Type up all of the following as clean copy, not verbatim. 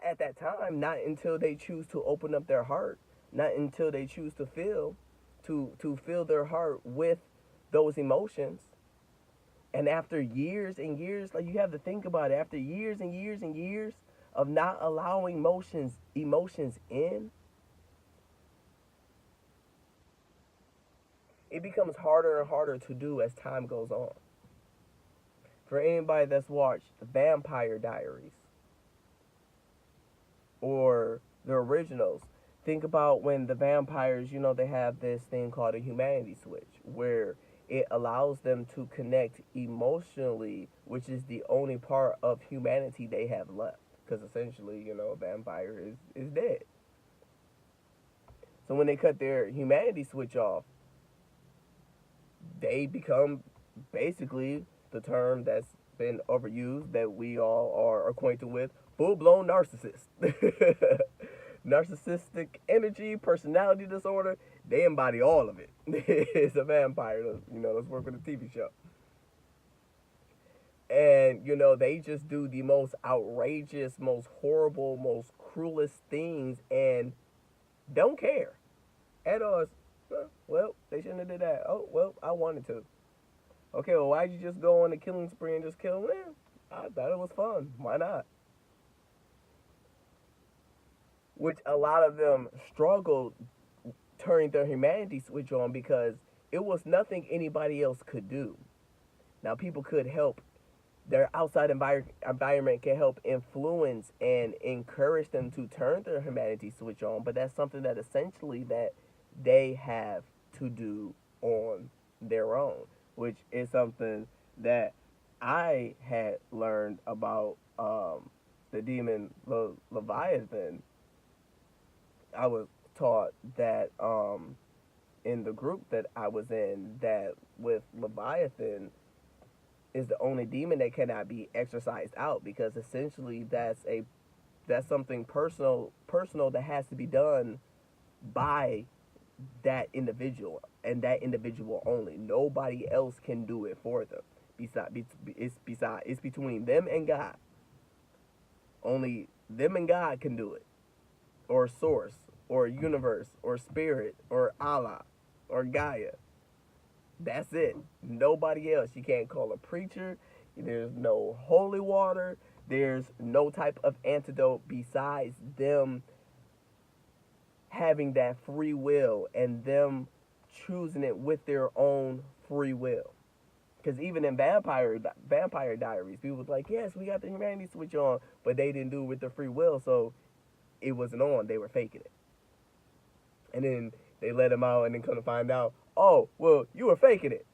at that time, not until they choose to open up their heart, not until they choose to feel, to fill their heart with those emotions. And after years and years, like you have to think about it, after years and years and years of not allowing emotions in, it becomes harder and harder to do as time goes on. For anybody that's watched the Vampire Diaries or the originals, think about when the vampires, they have this thing called a humanity switch where it allows them to connect emotionally, which is the only part of humanity they have left. Because essentially, a vampire is dead. So when they cut their humanity switch off, they become basically the term that's been overused that we all are acquainted with, full blown narcissist. Narcissistic energy, personality disorder, they embody all of it. It's a vampire, let's work with a TV show. And, they just do the most outrageous, most horrible, most cruelest things and don't care at all. Well, they shouldn't have did that. Oh, well, I wanted to. Okay, well, why'd you just go on a killing spree and just kill them? I thought it was fun. Why not? Which a lot of them struggled turning their humanity switch on because it was nothing anybody else could do. Now, people could help. Their outside environment can help influence and encourage them to turn their humanity switch on, but that's something that essentially that they have to do on their own, which is something that I had learned about the demon Leviathan. I was taught that in the group that I was in, that with Leviathan is the only demon that cannot be exorcised out, because essentially that's something personal that has to be done by that individual and that individual only. Nobody else can do it for them. It's between them and God. Only them and God can do it, or source, or universe, or spirit, or Allah, or Gaia. That's it. Nobody else. You can't call a preacher. There's no holy water. There's no type of antidote besides them having that free will and them choosing it with their own free will. Because even in Vampire Diaries, people was like, yes, we got the humanity switch on, but they didn't do it with their free will, so it wasn't on. They were faking it. And then they let him out, and then come to find out, oh, well, you were faking it,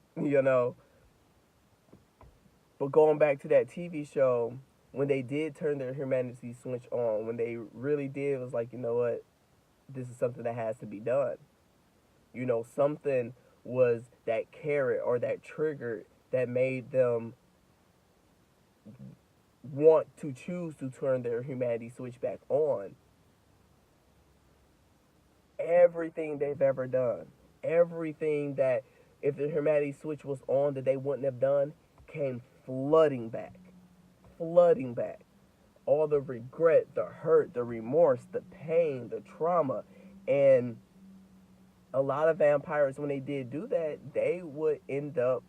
But going back to that TV show, when they did turn their humanity switch on, when they really did, it was like, you know what, this is something that has to be done. Something was that carrot or that trigger that made them want to choose to turn their humanity switch back on. Everything they've ever done, everything that if the humanity switch was on that they wouldn't have done, came flooding back. Flooding back. All the regret, the hurt, the remorse, the pain, the trauma. And a lot of vampires, when they did do that, they would end up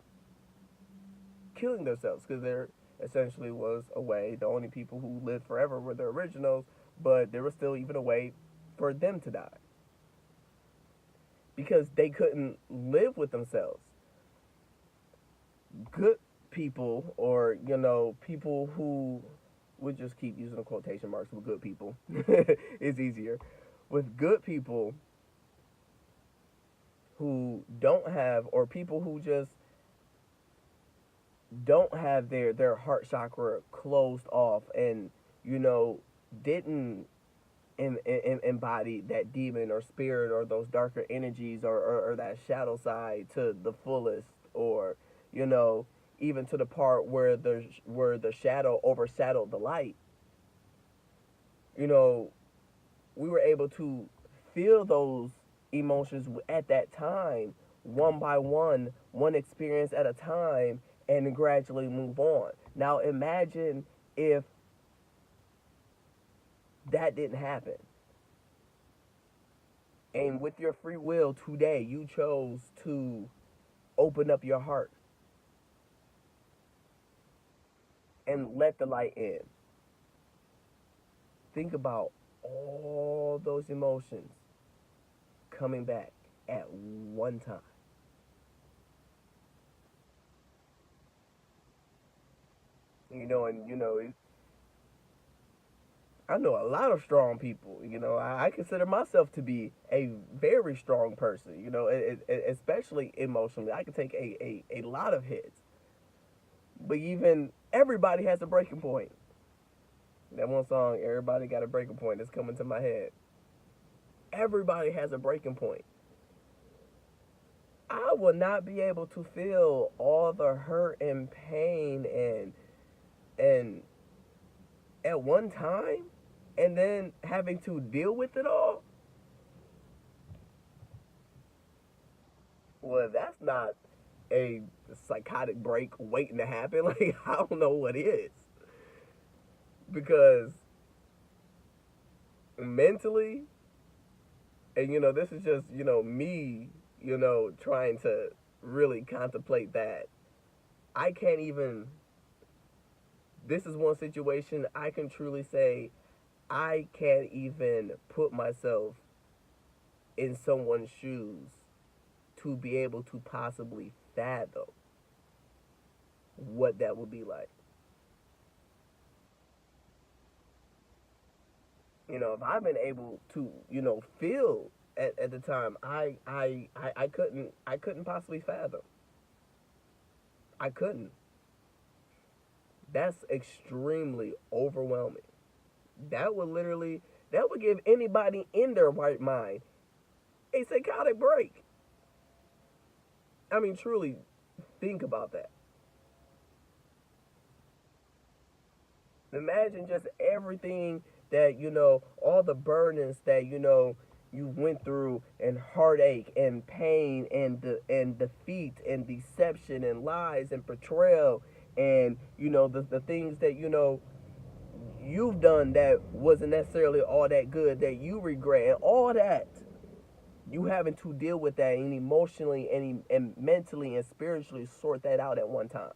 killing themselves, because there essentially was a way, the only people who lived forever were the originals, but there was still even a way for them to die, because they couldn't live with themselves. Good people, or people who would just keep using the quotation marks with good people, it's easier. With good people who don't have, or people who just don't have their heart chakra closed off, and didn't embody that demon or spirit or those darker energies, or that shadow side to the fullest, or even to the part where the shadow overshadowed the light. We were able to feel those emotions at that time, one by one experience at a time, and gradually move on. Now imagine if That didn't happen. And with your free will today, you chose to open up your heart and let the light in. Think about all those emotions coming back at one time. And I know a lot of strong people. I consider myself to be a very strong person. Especially emotionally, I can take a lot of hits. But even everybody has a breaking point. That one song, "Everybody Got a Breaking Point," that's coming to my head. Everybody has a breaking point. I will not be able to feel all the hurt and pain and at one time, and then having to deal with it all. Well, that's not a psychotic break waiting to happen. Like, I don't know what is. Because mentally, and this is just, me, trying to really contemplate that. I can't even, this is one situation I can truly say I can't even put myself in someone's shoes to be able to possibly fathom what that would be like. If I've been able to, feel at the time, I couldn't possibly fathom. I couldn't. That's extremely overwhelming. That would give anybody in their right mind a psychotic break. I mean, truly think about that. Imagine just everything that, all the burdens that, you went through, and heartache and pain and defeat and deception and lies and betrayal, and the things that you've done that wasn't necessarily all that good, that you regret, and all that, you having to deal with that, and emotionally and mentally and spiritually sort that out at one time.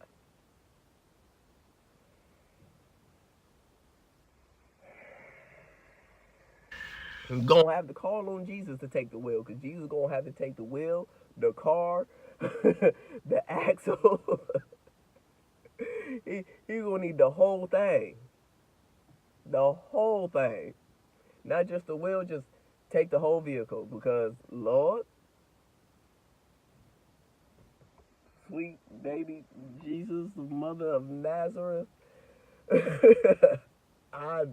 You're gonna have to call on Jesus to take the wheel, because Jesus gonna have to take the wheel, the car, the axle. He gonna need the whole thing, the whole thing, not just the wheel. Just take the whole vehicle, because Lord, sweet baby Jesus, mother of Nazareth, I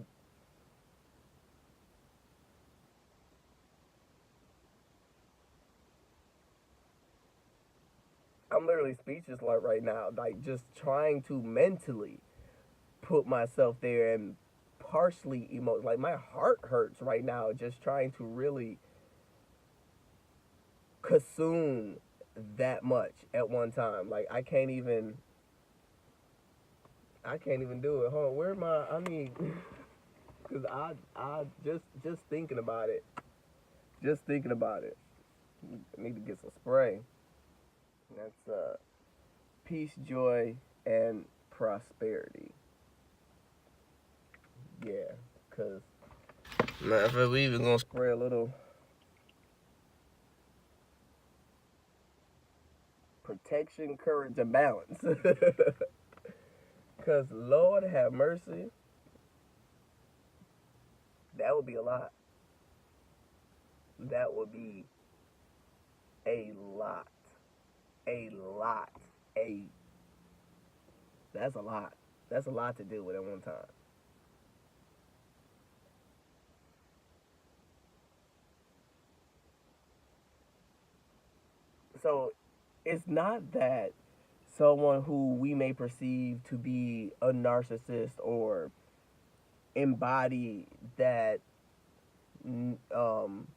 I'm literally speechless like right now, like just trying to mentally put myself there and partially emote. Like, my heart hurts right now just trying to really consume that much at one time. Like, I can't even do it. Hold on, where am I? I mean, because I just thinking about it, just thinking about it. I need to get some spray. That's peace, joy, and prosperity. Yeah, cause matter of fact, we even gonna spray a little protection, courage, and balance. Cause Lord have mercy, that would be a lot. That would be a lot, a lot, a. That's a lot. That's a lot to deal with at one time. So it's not that someone who we may perceive to be a narcissist or embody that um,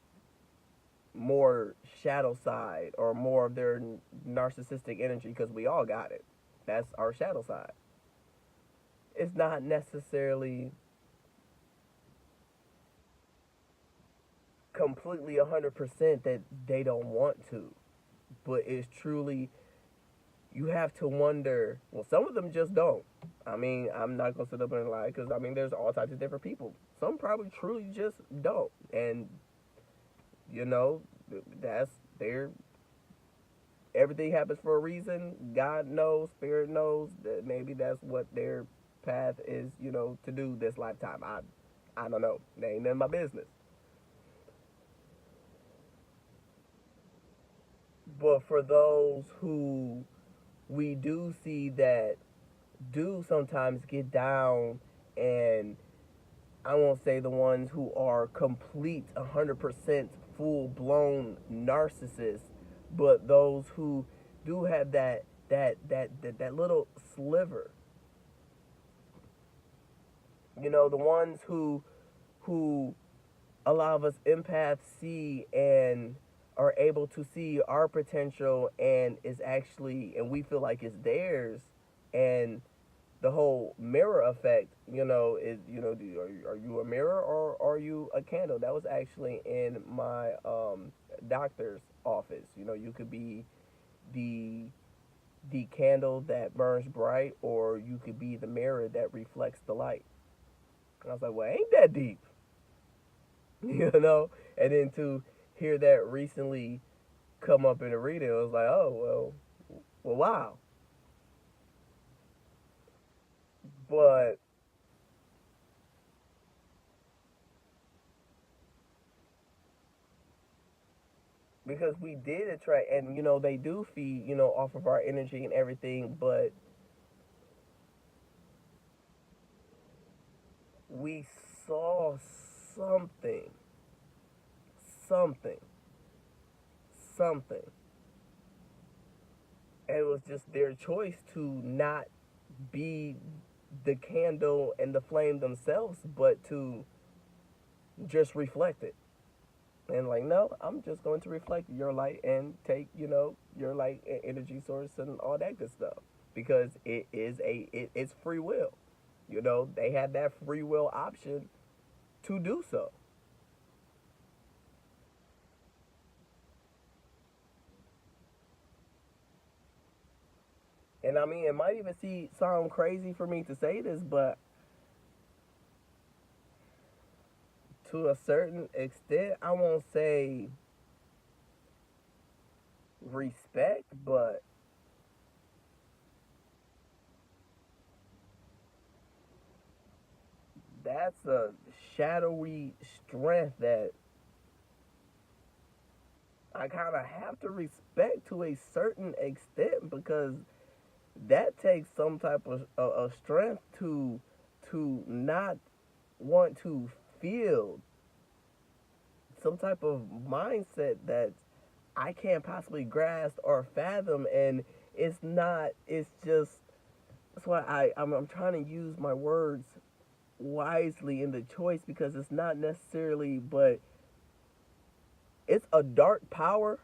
more shadow side or more of their narcissistic energy, because we all got it. That's our shadow side. It's not necessarily completely 100% that they don't want to, but it's truly, you have to wonder. Well, some of them just don't. I mean, I'm not gonna sit up and lie, because I mean, there's all types of different people. Some probably truly just don't, and you know, that's their, everything happens for a reason. God knows, spirit knows that maybe that's what their path is, to do this lifetime. I don't know. That ain't none of my business. But for those who we do see that do sometimes get down, and I won't say the ones who are complete 100% full blown narcissists, but those who do have that little sliver. The ones who a lot of us empaths see and are able to see our potential, and is actually, and we feel like it's theirs, and the whole mirror effect, is, are you a mirror or are you a candle? That was actually in my doctor's office. You could be the candle that burns bright, or you could be the mirror that reflects the light. And I was like, well, ain't that deep? And then to hear that recently come up in a reading, it was like, oh, well, wow. But because we did attract, and they do feed, off of our energy and everything, but we saw something, something, something. And it was just their choice to not be the candle and the flame themselves, but to just reflect it. And like, no, I'm just going to reflect your light and take, your light and energy source and all that good stuff. Because it's free will. They had that free will option to do so. And I mean, it might even sound crazy for me to say this, but to a certain extent, I won't say respect, but that's a shadowy strength that I kind of have to respect to a certain extent, because that takes some type of strength to not want to feel some type of mindset that I can't possibly grasp or fathom. And it's not, it's just, that's why I'm trying to use my words wisely in the choice, because it's not necessarily, but it's a dark power.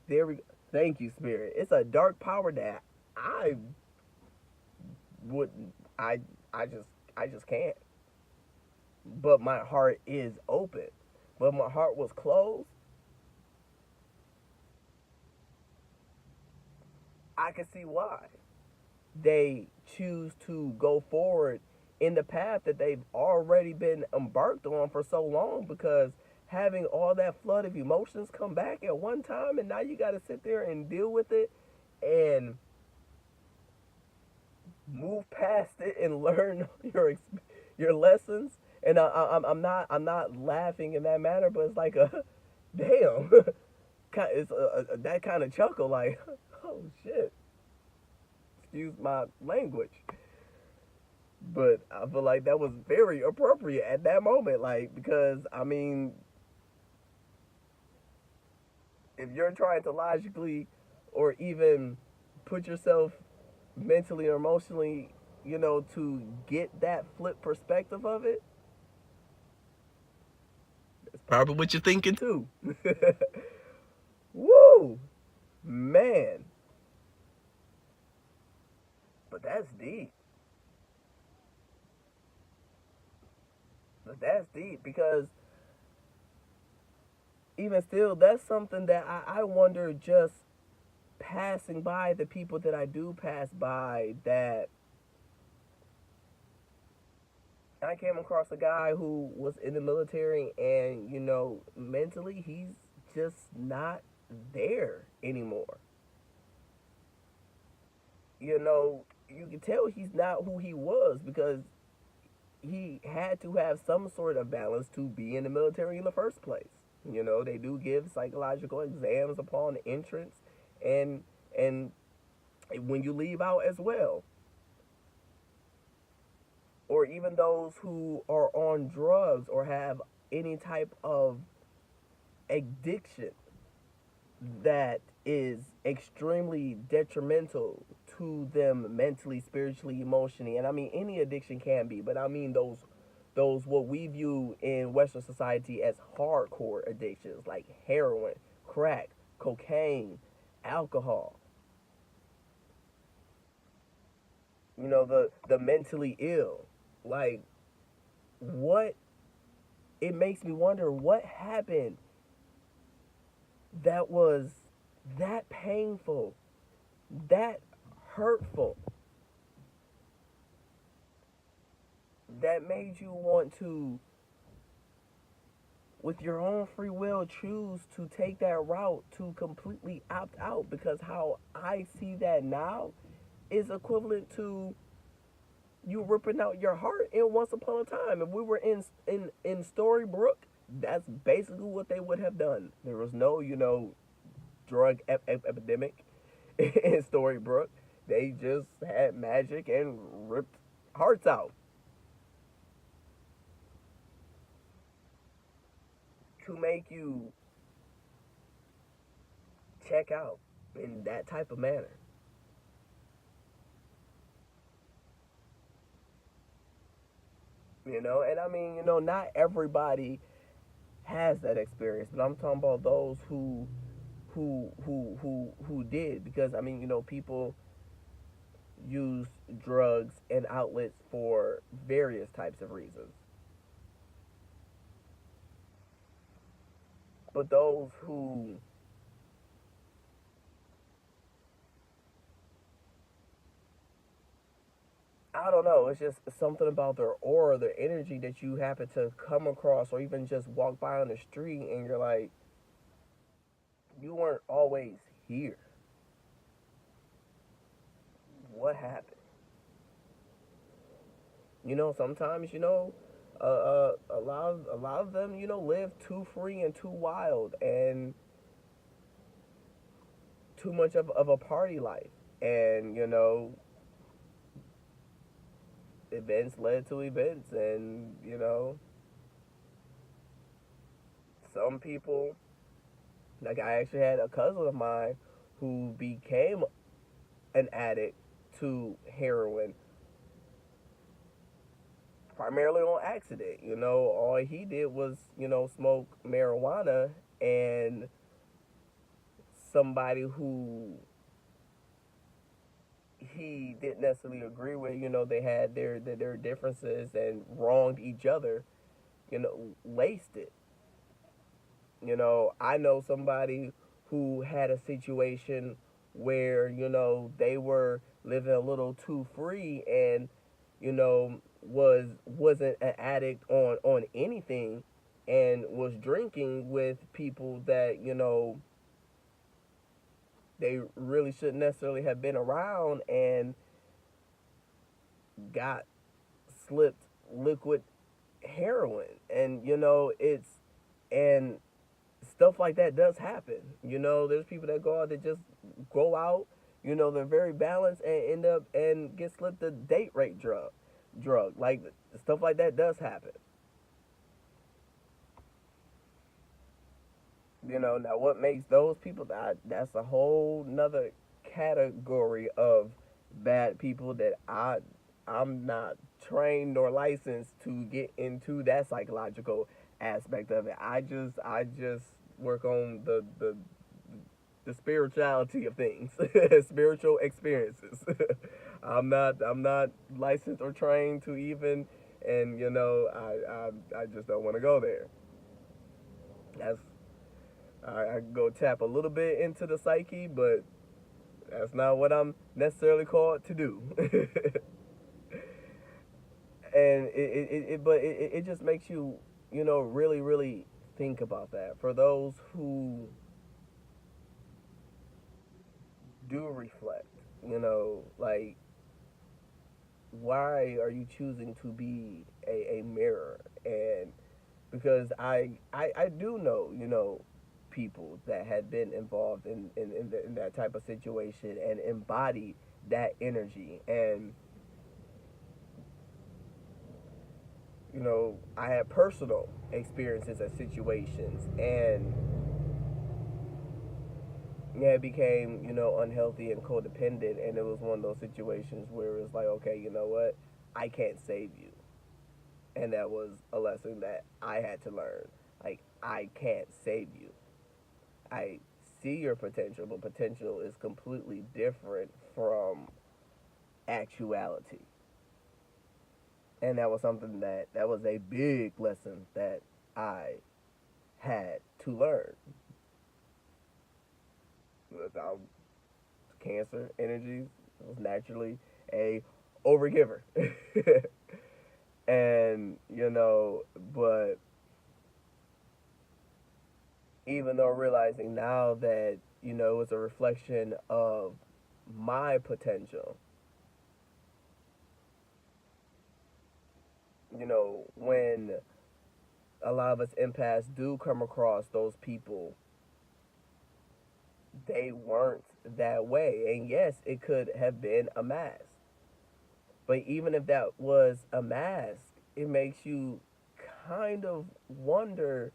There we go. Thank you, Spirit. It's a dark power that I wouldn't, I just, I just can't. But my heart is open. But my heart was closed. I can see why they choose to go forward in the path that they've already been embarked on for so long, because having all that flood of emotions come back at one time, and now you got to sit there and deal with it and move past it and learn your lessons. And I'm not laughing in that manner, but it's like a damn. It's that kind of chuckle, like, oh shit. Excuse my language, but I feel like that was very appropriate at that moment, like, because I mean, if you're trying to logically or even put yourself mentally or emotionally, to get that flip perspective of it, that's probably what you're thinking too. Woo, man. But that's deep. But that's deep, because even still, that's something that I wonder, just passing by the people that I do pass by, that I came across a guy who was in the military, and mentally he's just not there anymore. You can tell he's not who he was, because he had to have some sort of balance to be in the military in the first place. They do give psychological exams upon entrance, and and when you leave out as well. Or even those who are on drugs or have any type of addiction that is extremely detrimental to them mentally, spiritually, emotionally. And I mean, any addiction can be, but I mean those what we view in Western society as hardcore addictions, like heroin, crack, cocaine, alcohol. The mentally ill. Like, what it makes me wonder, what happened that was that painful, that hurtful, that made you want to, with your own free will, choose to take that route to completely opt out. Because how I see that now is equivalent to you ripping out your heart in Once Upon a Time. If we were in Storybrooke, that's basically what they would have done. There was no drug epidemic in Storybrooke. They just had magic and ripped hearts out to make you check out in that type of manner. And I mean, not everybody has that experience, but I'm talking about those who did. Because I mean, people use drugs and outlets for various types of reasons. But those who, I don't know, it's just something about their aura, their energy, that you happen to come across, or even just walk by on the street, and you're like, you weren't always here. What happened? Sometimes, a lot of them, live too free and too wild, and too much of a party life. And, events led to events. And, some people, like, I actually had a cousin of mine who became an addict to heroin primarily on accident. All he did was, smoke marijuana, and somebody who he didn't necessarily agree with, they had their differences and wronged each other, laced it. I know somebody who had a situation where, they were living a little too free, and, wasn't an addict on anything, and was drinking with people that, they really shouldn't necessarily have been around, and got slipped liquid heroin. And it's, and stuff like that does happen. There's people that go out, that just go out, they're very balanced, and end up and get slipped a date rape drug. Like, stuff like that does happen. Now what makes those people, that's a whole nother category of bad people that I'm not trained nor licensed to get into that psychological aspect of it. I just work on the spirituality of things, spiritual experiences. I'm not licensed or trained to even, and I just don't want to go there. That's I go tap a little bit into the psyche, but that's not what I'm necessarily called to do. And it just makes you, really, really think about that. For those who do reflect, like, why are you choosing to be a mirror? And because I do know, people that had been involved in that type of situation and embody that energy. And, I had personal experiences and situations, and yeah, it became, unhealthy and codependent. And it was one of those situations where it was like, okay, you know what? I can't save you. And that was a lesson that I had to learn. Like, I can't save you. I see your potential, but potential is completely different from actuality. And that was something that was a big lesson that I had to learn. Without Cancer energies, I was naturally a overgiver. And, but even though realizing now that, it's a reflection of my potential, when a lot of us empaths do come across those people, they weren't that way. And yes, it could have been a mask. But even if that was a mask, it makes you kind of wonder,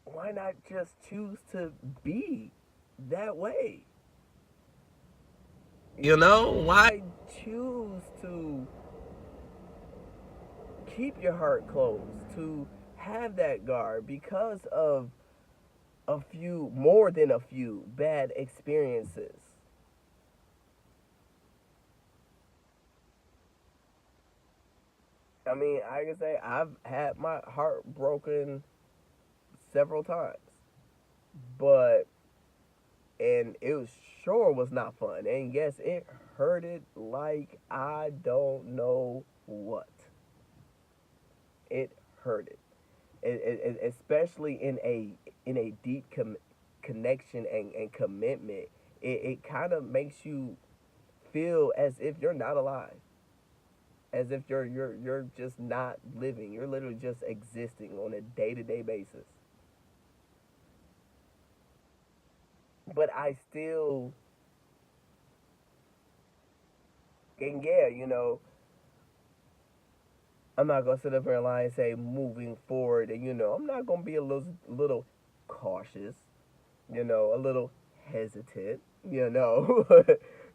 why not just choose to be that way? Why choose to keep your heart closed, to have that guard because of a few, more than a few, bad experiences? I mean, I can say I've had my heart broken several times, but, and it was, sure was not fun. And yes, it hurted like I don't know what. It hurted. Especially in a deep connection and commitment. It kind of makes you feel as if you're not alive, as if you're just not living. You're literally just existing on a day-to-day basis. But I still, and yeah, I'm not gonna sit up here and lie and say moving forward, and I'm not gonna be a little cautious, a little hesitant,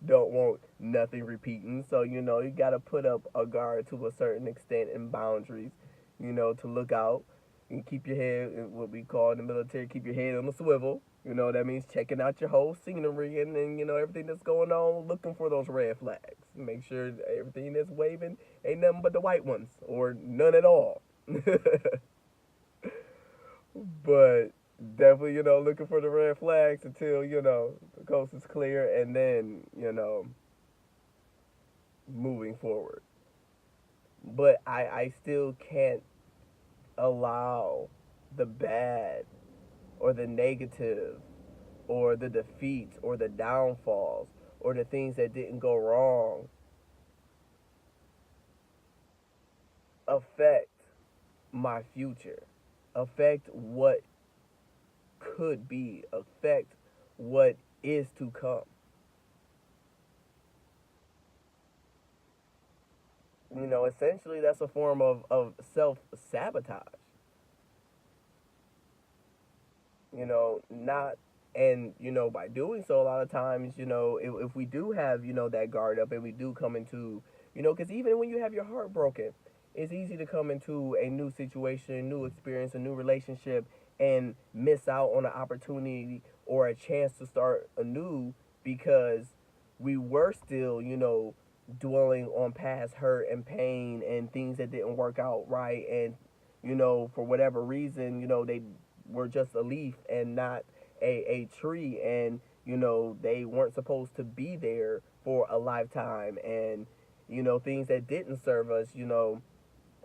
don't want nothing repeating. So, you got to put up a guard to a certain extent and boundaries, to look out and keep your head, what we call in the military, keep your head on the swivel. That means checking out your whole scenery and everything that's going on, looking for those red flags. Make sure everything that's waving ain't nothing but the white ones or none at all. But definitely, looking for the red flags until, the coast is clear, and then, moving forward. But I still can't allow the bad or the negative or the defeats or the downfalls or the things that didn't go wrong affect my future, affect what could be, affect what is to come. Essentially, that's a form of self sabotage. Not, and by doing so, a lot of times, if we do have, that guard up and we do come into, because even when you have your heart broken, it's easy to come into a new situation, new experience, a new relationship, and miss out on an opportunity or a chance to start anew because we were still, dwelling on past hurt and pain and things that didn't work out right, and for whatever reason, they were just a leaf and not a tree, and they weren't supposed to be there for a lifetime, and things that didn't serve us,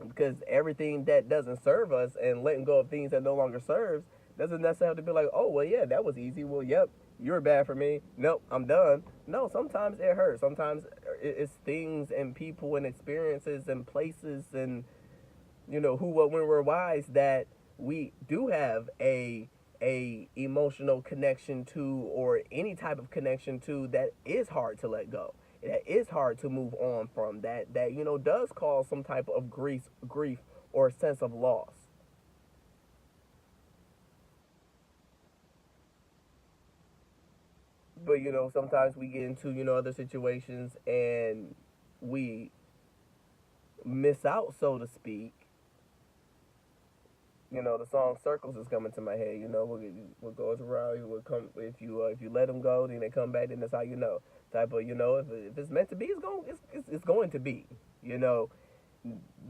because everything that doesn't serve us and letting go of things that no longer serves doesn't necessarily have to be like, oh well, yeah, that was easy, well, yep, you're bad for me, nope, I'm done. No, sometimes it hurts. Sometimes it's things and people and experiences and places and who, what, when, where, whys that we do have a emotional connection to, or any type of connection to, that is hard to let go, that is hard to move on from, that does cause some type of grief or sense of loss. But sometimes we get into other situations and we miss out, so to speak. The song "Circles" is coming to my head. What goes around, you will come. If you let them go, then they come back. Then that's how you know. Type of, if it's meant to be, it's going to be. You know,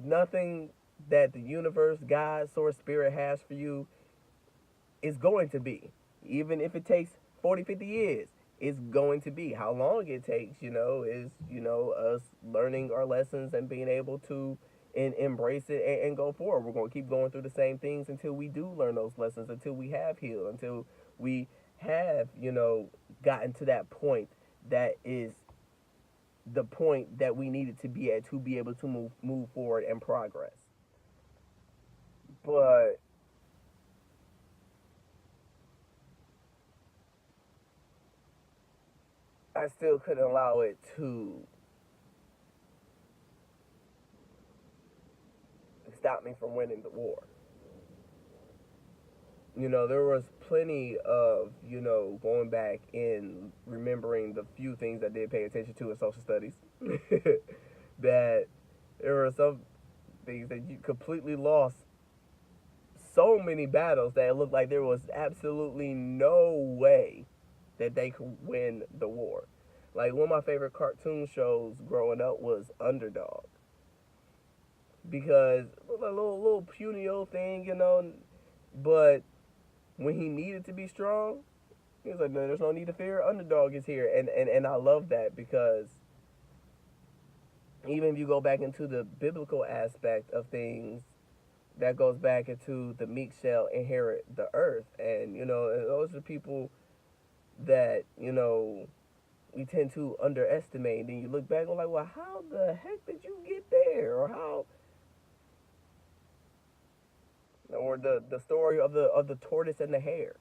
Nothing that the universe, God, source, spirit has for you is going to be. Even if it takes 40, 50 years, it's going to be. How long it takes, is, us learning our lessons and being able to embrace it and go forward. We're going to keep going through the same things until we do learn those lessons, until we have healed, until we have, gotten to that point that is the point that we needed to be at to be able to move forward and progress. But I still couldn't allow it to stop me from winning the war. There was plenty of, going back and remembering the few things I did pay attention to in social studies, that there were some things that you completely lost so many battles that it looked like there was absolutely no way that they could win the war. Like, one of my favorite cartoon shows growing up was Underdog, because it was a little puny old thing, but when he needed to be strong, he was like, no, there's no need to fear. Underdog is here. And I love that, because even if you go back into the biblical aspect of things, that goes back into the meek shall inherit the earth. And, those are people that, we tend to underestimate. And you look back and like, well, how the heck did you get there? Or how, or the story of the tortoise and the hare.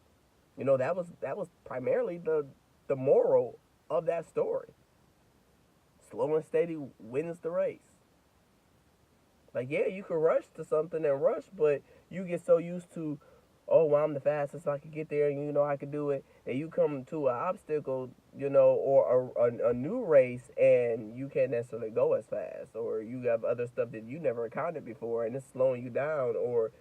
That was primarily the moral of that story. Slow and steady wins the race. Like, yeah, you can rush to something and rush, but you get so used to, oh, well, I'm the fastest, I can get there, and I can do it. And you come to an obstacle, or a new race, and you can't necessarily go as fast, or you have other stuff that you never encountered before, and it's slowing you down, or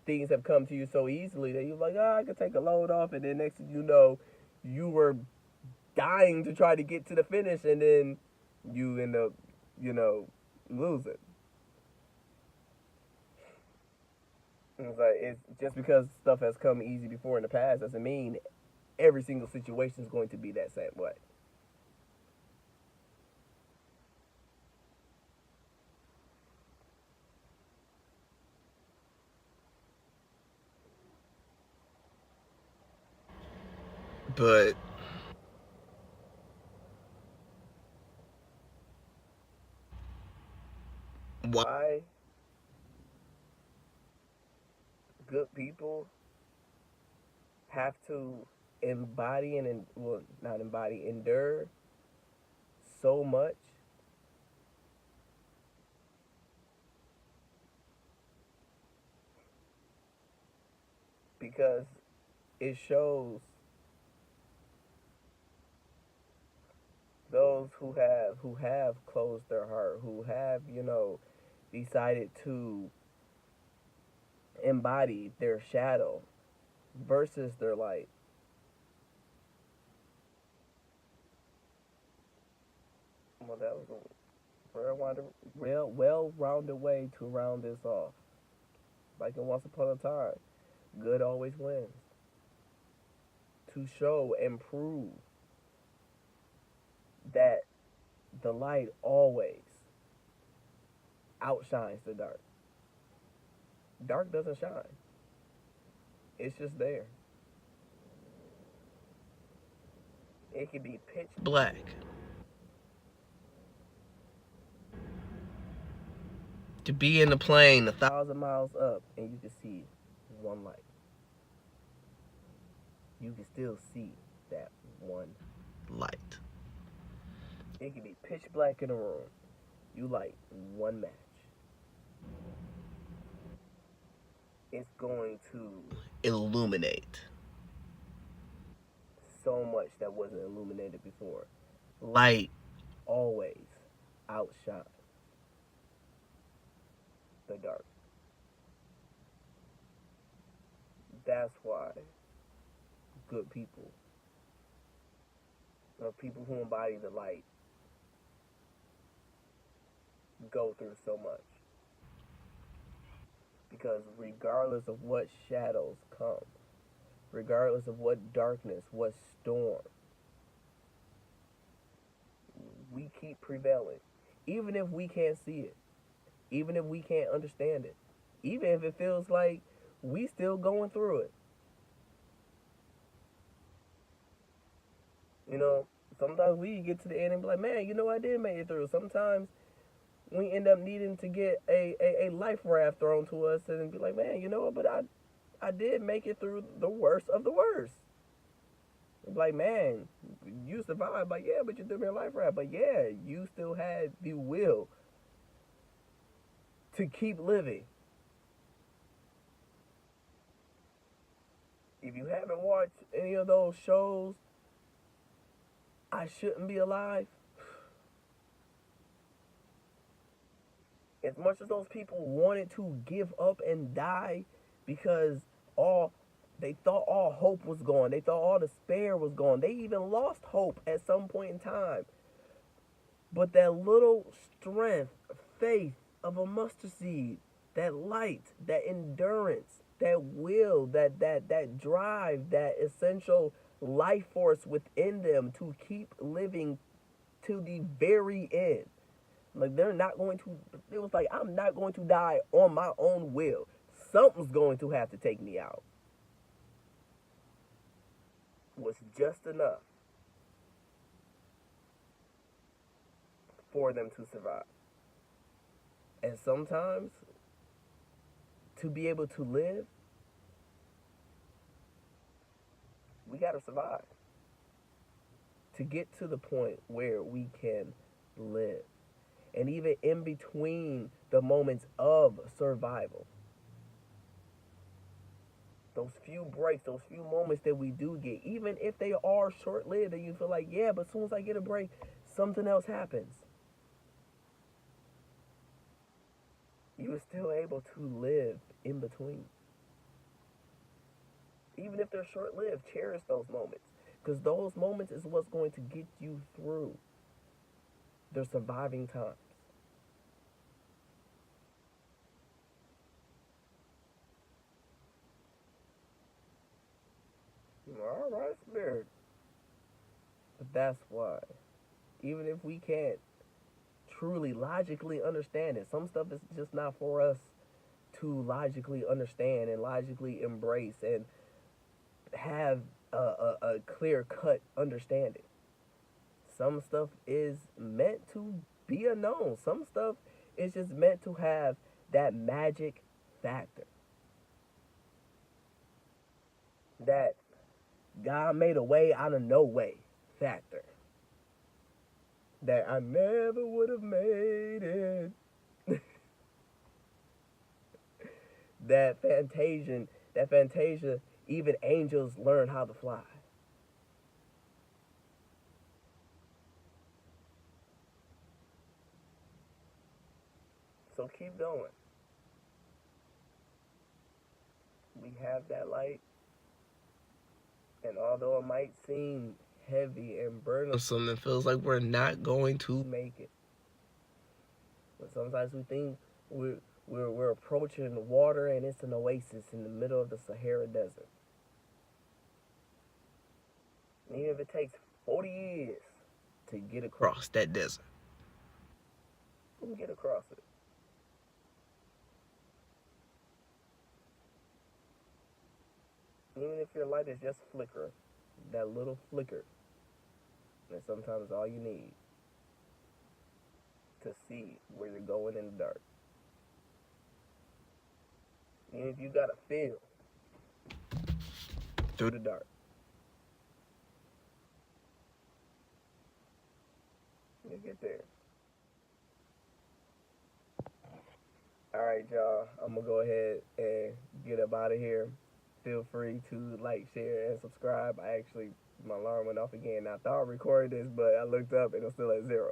things have come to you so easily that you're like, oh, I can take a load off, and then next thing you know, you were dying to try to get to the finish, and then you end up, you know, losing. It's just because stuff has come easy before in the past doesn't mean every single situation is going to be that same way. But why good people have to embody and well, not embody, endure so much, because it shows those who have closed their heart, who have, decided to embody their shadow versus their light. Well, that was well-rounded way to round this off. Like in Once Upon a Time, good always wins. To show and prove that the light always outshines the dark. Dark doesn't shine. It's just there. It can be pitch black. To be in the plane 1,000 miles up and you can see one light. You can still see that one light. It can be pitch black in a room. You light one match. It's going to illuminate so much that wasn't illuminated before. Light always outshines the dark. That's why good people, or people who embody the light, go through so much. Because regardless of what shadows come, regardless of what darkness, what storm, we keep prevailing. Even if we can't see it, even if we can't understand it, even if it feels like we still going through it. You know, sometimes we get to the end and be like, man, you know, I did make it through. Sometimes we end up needing to get a life raft thrown to us and be like, man, you know what, but I did make it through the worst of the worst. Like, man, you survived, but yeah, but you threw me a life raft. But yeah, you still had the will to keep living. If you haven't watched any of those shows, I Shouldn't Be Alive. As much as those people wanted to give up and die because all they thought all hope was gone, they thought all despair was gone, they even lost hope at some point in time. But that little strength, faith of a mustard seed, that light, that endurance, that will, that drive, that essential life force within them to keep living to the very end. Like, they're not going to, it was like, I'm not going to die on my own will. Something's going to have to take me out. Was just enough for them to survive. And sometimes, to be able to live, we gotta survive. To get to the point where we can live. And even in between the moments of survival, those few breaks, those few moments that we do get, even if they are short-lived, and you feel like, yeah, but as soon as I get a break, something else happens. You are still able to live in between. Even if they're short-lived, cherish those moments. Because those moments is what's going to get you through the surviving times. All right, Spirit. But that's why, even if we can't truly logically understand it, some stuff is just not for us to logically understand and logically embrace and have a clear cut understanding. Some stuff is meant to be unknown. Some stuff is just meant to have that magic factor. That God made a way out of no way factor. That I never would have made it. that Fantasia, even angels learn how to fly. So keep going. We have that light, and although it might seem heavy and burdensome, it feels like we're not going to make it. Sometimes we think we're approaching water and it's an oasis in the middle of the Sahara Desert. And even if it takes 40 years to get across that desert, we can get across it. Even if your light is just flickering, that little flicker, that's sometimes all you need to see where you're going in the dark. Even if you gotta feel through the dark, you get there. Alright, y'all, I'm gonna go ahead and get up out of here. Feel free to like, share, and subscribe. My alarm went off again. I thought I recorded this, but I looked up and it's still at 0.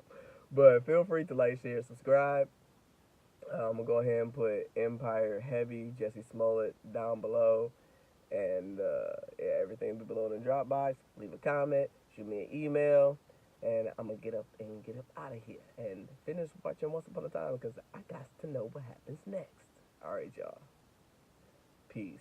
But feel free to like, share, subscribe. I'm gonna go ahead and put Empire Heavy, Jussie Smollet down below, and yeah, everything will be below in the Dropbox. Leave a comment, shoot me an email, and I'm gonna get up out of here and finish watching Once Upon a Time because I got to know what happens next. All right, y'all. Peace.